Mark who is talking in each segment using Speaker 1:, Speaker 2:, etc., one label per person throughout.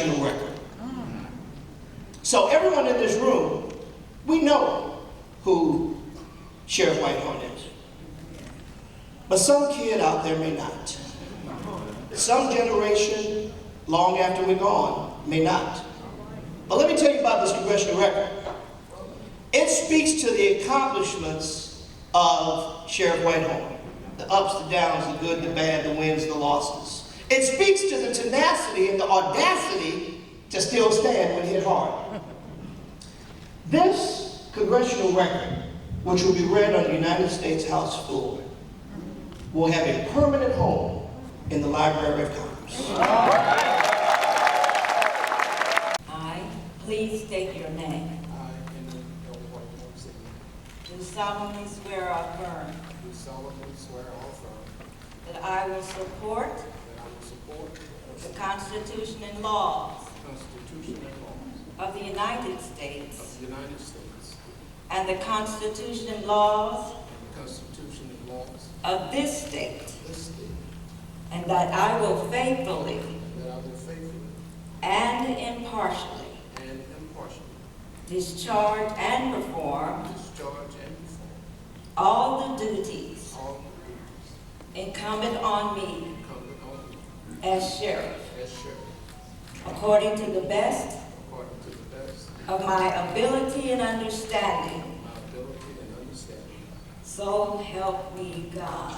Speaker 1: congressional record. So everyone in this room, we know who Sheriff Whitehorn is. But some kid out there may not. Some generation, long after we're gone, may not. But let me tell you about this congressional record. It speaks to the accomplishments of Sheriff Whitehorn. The ups, the downs, the good, the bad, the wins, the losses. It speaks to the tenacity and the audacity to still stand when hit hard. This congressional record, which will be read on the United States House floor, will have a permanent home in the Library of Congress.
Speaker 2: I, please state your name. Do solemnly swear or affirm.
Speaker 3: Do solemnly swear or affirm.
Speaker 2: That I will support.
Speaker 3: That I will support.
Speaker 2: The Constitution and laws.
Speaker 3: The Constitution and laws.
Speaker 2: Of the United States.
Speaker 3: Of the United States.
Speaker 2: And the Constitution and laws.
Speaker 3: And the Constitution and laws.
Speaker 2: Of this state.
Speaker 3: This state.
Speaker 2: And that I will faithfully.
Speaker 3: And that I will faithfully.
Speaker 2: And impartially.
Speaker 3: And impartially.
Speaker 2: Discharge and perform.
Speaker 3: Discharge and perform.
Speaker 2: All the duties.
Speaker 3: All the duties.
Speaker 2: Incumbent on me.
Speaker 3: Incumbent on me.
Speaker 2: As sheriff.
Speaker 3: As sheriff.
Speaker 2: According to the best.
Speaker 3: According to the best.
Speaker 2: Of my ability and understanding.
Speaker 3: My ability and understanding.
Speaker 2: So help me God.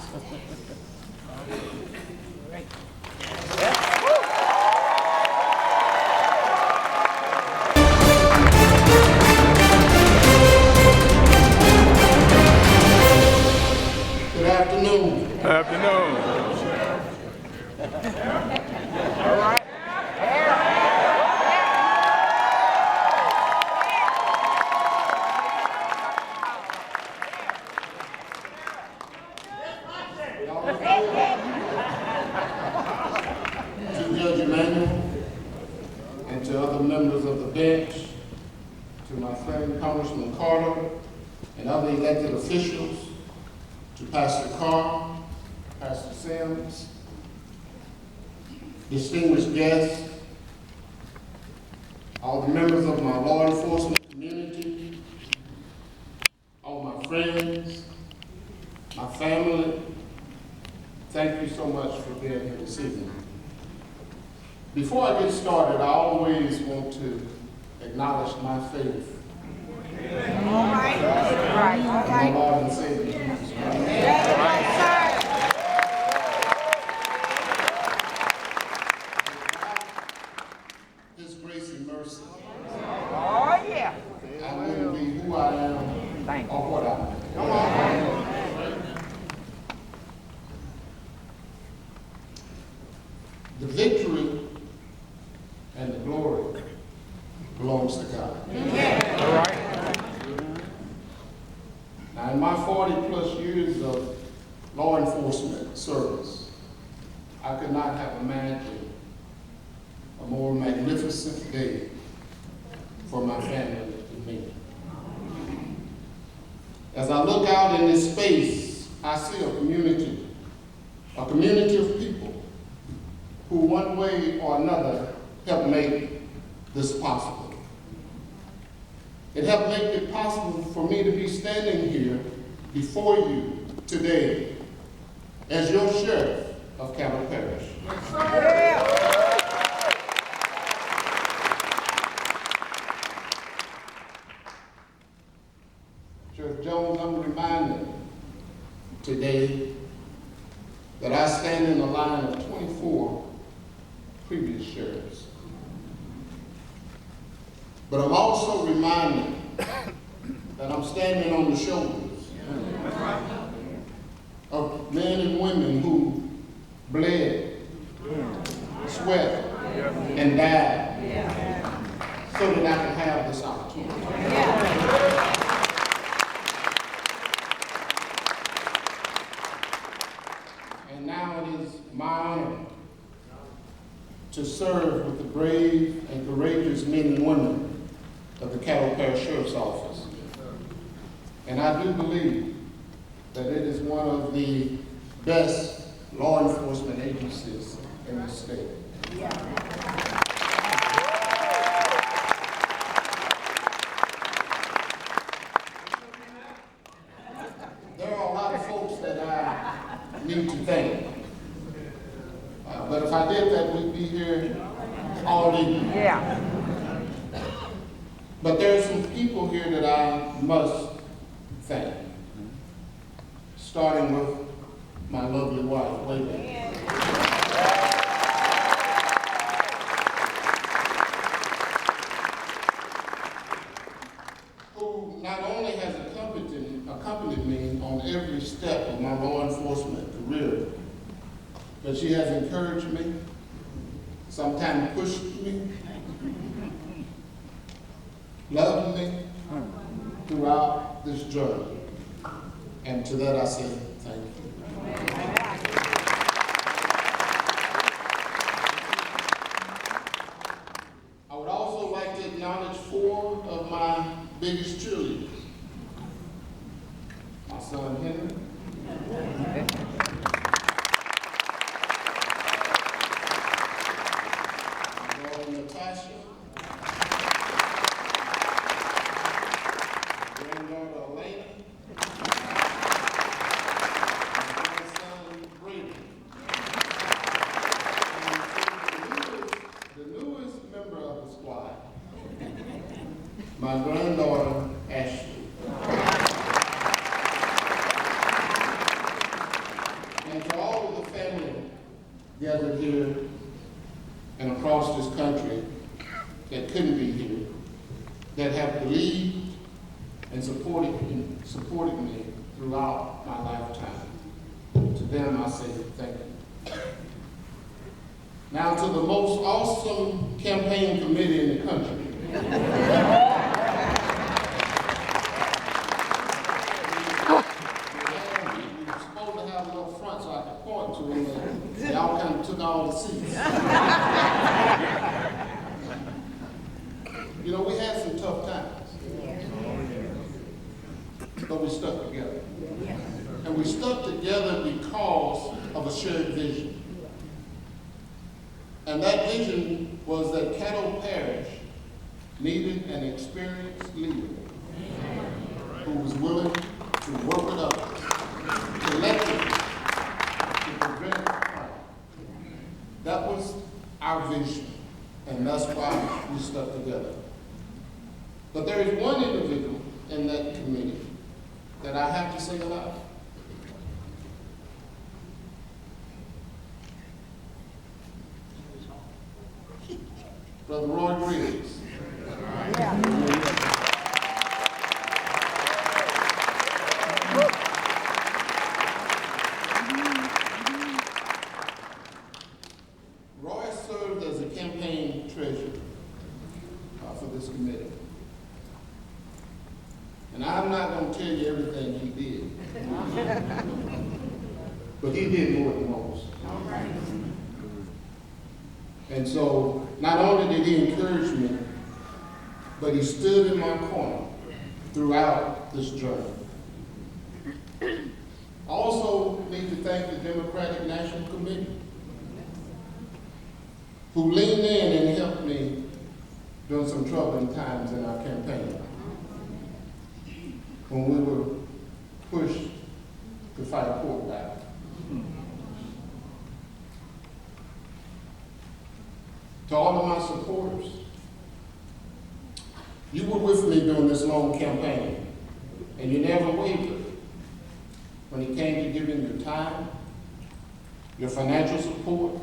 Speaker 3: Good afternoon.
Speaker 4: Good afternoon. All right.
Speaker 3: To Judge Emanuel and to other members of the bench, to my friend Congressman Carter and other elected officials, to Pastor Carr, Pastor Sims, distinguished guests, all the members of my law enforcement community, all my friends, my family, thank you so much for being here this evening. Before I get started, I always want to acknowledge my faith in my Lord and Savior Jesus Christ. His grace and mercy, I wouldn't be who I am or what I am. The victory and the glory belongs to God.
Speaker 4: All right.
Speaker 3: Now, in my 40-plus years of law enforcement service, I could not have imagined a more magnificent day for my family and me. As I look out in this space, I see a community of people who one way or another helped make this possible. It helped make it possible for me to be standing here before you today as your sheriff of CADDO Parish. Sheriff Jones, I'm reminded today that I stand in the line of 24 previous sheriffs. But I'm also reminded that I'm standing on the shoulders of men and women who bled, sweat, and died so that I can have this opportunity. And now it is my honor to serve with the brave and courageous men and women of the CADDO Parish Sheriff's Office. And I do believe that it is one of the best law enforcement agencies in the state.
Speaker 4: Yeah.
Speaker 3: But there are some people here that I must thank, starting with my lovely wife, Whitehorn, who not only has accompanied me on every step of my law enforcement career, but she has encouraged me, sometimes pushed me, loved me throughout this journey. And to that I say thank you. I would also like to acknowledge 4 of my biggest cheerleaders. My son Henry, my daughter Natasha, my granddaughter Elena, my grandson Brady, and the newest member of the squad, my granddaughter Ashley. And to all of the family gathered here and across this country that couldn't be here, that have believed and supported me throughout my lifetime, to them I say thank you. Now to the most awesome campaign committee in the country. Y'all kind of took all the seats. You know, we had some tough times, but we stuck together. And we stuck together because of a shared vision. And that vision was that CADDO Parish needed an experienced leader who was willing to work with others, collectively, to prevent crime. That was our vision, and that's why we stuck together. But there is one individual in that committee that I have to say aloud. Brother Roy Griggs. Roy served as a campaign treasurer for this committee. And I'm not going to tell you everything he did. But he did more than most. And so, not only did he encourage me, but he stood in my corner throughout this journey. I also need to thank the Democratic National Committee, who leaned in and helped me during some troubling times in our campaign, when we were pushed to fight a court battle. To all of my supporters, you were with me during this long campaign, and you never wavered when it came to giving your time, your financial support,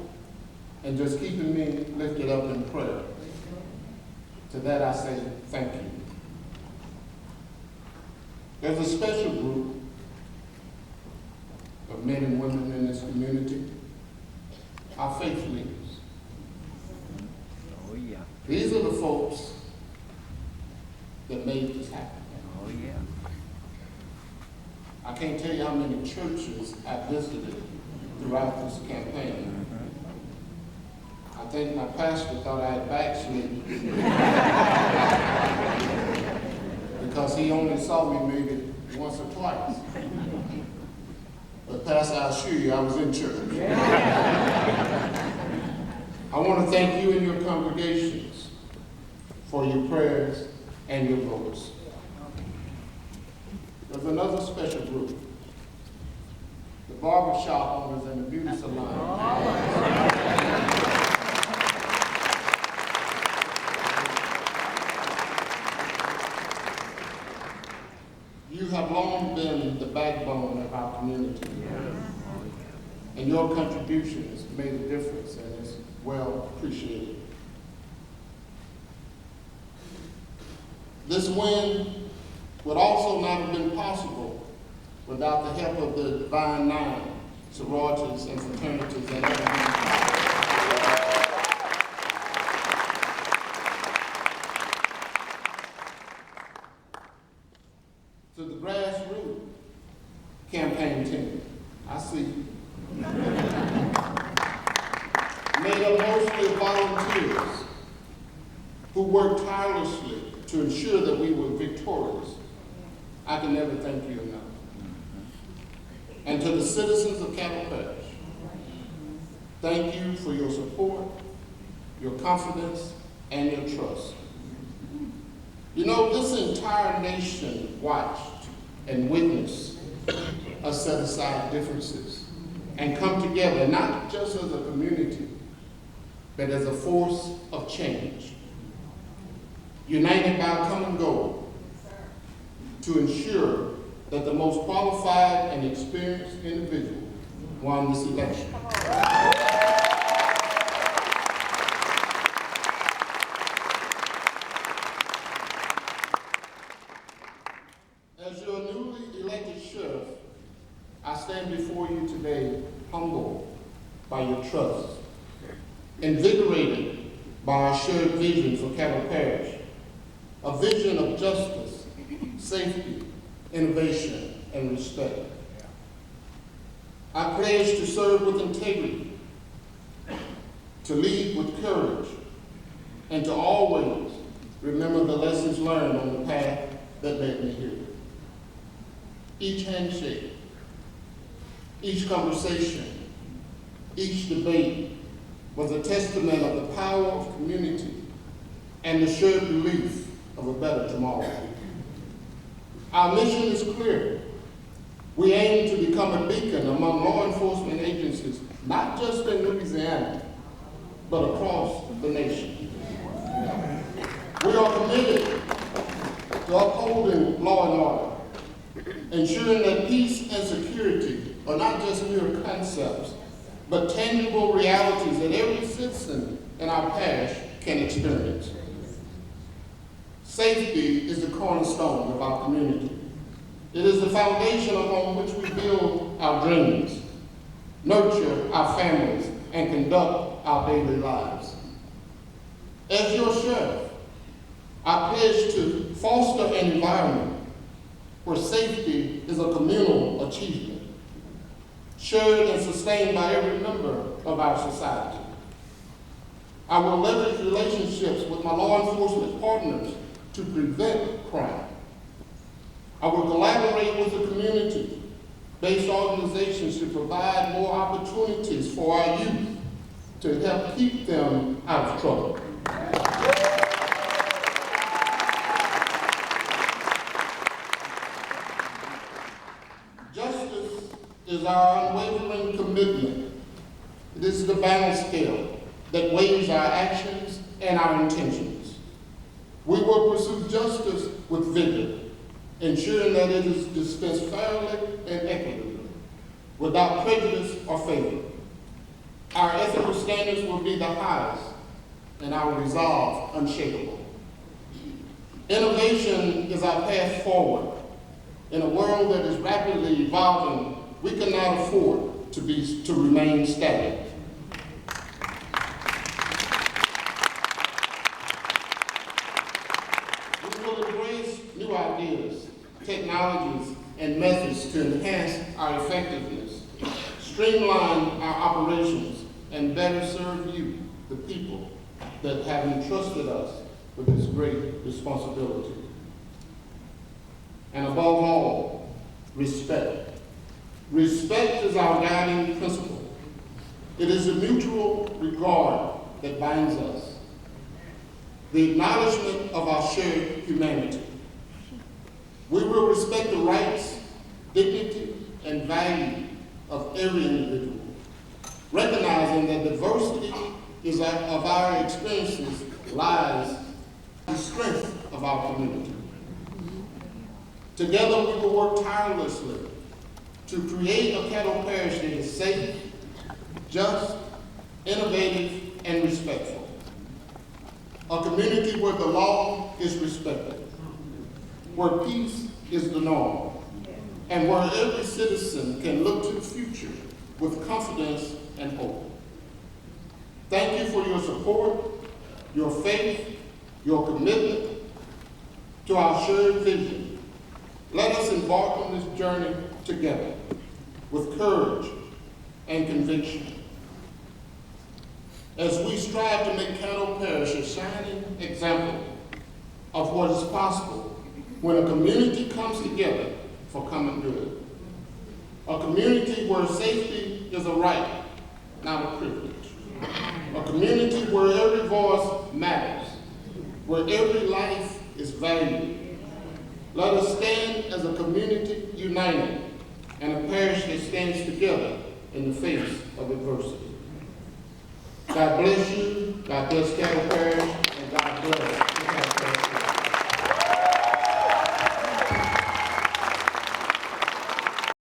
Speaker 3: and just keeping me lifted up in prayer. To that I say thank you. There's a special group of men and women in this community, our faith leaders.
Speaker 4: Oh, yeah.
Speaker 3: These are the folks that made this happen.
Speaker 4: Oh, yeah.
Speaker 3: I can't tell you how many churches I visited throughout this campaign. I think my pastor thought I had backslid because he only saw me maybe once or twice. But Pastor, I assure you, I was in church. I want to thank you and your congregations for your prayers and your votes. There's another special group, the barbershop owners and the beauty salon. have long been the backbone of our community. And your contributions made a difference and is well appreciated. This win would also not have been possible without the help of the Divine Nine, sororities and fraternities that have to the grassroots campaign team. I see you. Made up mostly of volunteers who worked tirelessly to ensure that we were victorious. I can never thank you enough. And to the citizens of CADDO Parish, thank you for your support, your confidence, and your trust. You know, this entire nation watched and witnessed us set aside differences and come together, not just as a community, but as a force of change, united by a common goal to ensure that the most qualified and experienced individual won this election. As your newly elected sheriff, I stand before you today humbled by your trust, invigorated by our shared vision for CADDO Parish, a vision of justice, safety, innovation, and respect. I pledge to serve with integrity, to lead with courage, and to always remember the lessons learned on the path that led me here. Each handshake, each conversation, each debate was a testament of the power of community and the shared belief of a better tomorrow. Our mission is clear. We aim to become a beacon among law enforcement agencies, not just in Louisiana, but across the nation. We are committed to upholding law and order, ensuring that peace and security are not just mere concepts, but tangible realities that every citizen in our parish can experience. Safety is the cornerstone of our community. It is the foundation upon which we build our dreams, nurture our families, and conduct our daily lives. As your sheriff, I pledge to foster an environment where safety is a communal achievement, shared and sustained by every member of our society. I will leverage relationships with my law enforcement partners to prevent crime. I will collaborate with the community-based organizations to provide more opportunities for our youth to help keep them out of trouble. Justice is our unwavering commitment. It is the balance scale that weighs our actions and our intentions. We will pursue justice with vigor, ensuring that it is dispensed fairly and equitably, without prejudice or favor. Our ethical standards will be the highest, and our resolve unshakable. Innovation is our path forward. In a world that is rapidly evolving, we cannot afford to remain static. We will embrace new ideas, technologies, and methods to enhance our effectiveness, streamline our operations, and better serve you, the people, that have entrusted us with this great responsibility. And above all, respect. Respect is our guiding principle. It is the mutual regard that binds us, the acknowledgement of our shared humanity. We will respect the rights, dignity, and value of every individual, recognizing that diversity of our experiences lies in the strength of our community. Together we will work tirelessly to create a CADDO parish that is safe, just, innovative, and respectful. A community where the law is respected, where peace is the norm, and where every citizen can look to the future with confidence and hope. Thank you for your support, your faith, your commitment to our shared vision. Let us embark on this journey together with courage and conviction as we strive to make CADDO Parish a shining example of what is possible when a community comes together for common good. A community where safety is a right, not a privilege. A community where every voice matters, where every life is valued. Let us stand as a community united and a parish that stands together in the face of adversity. God bless you. God bless CADDO Parish.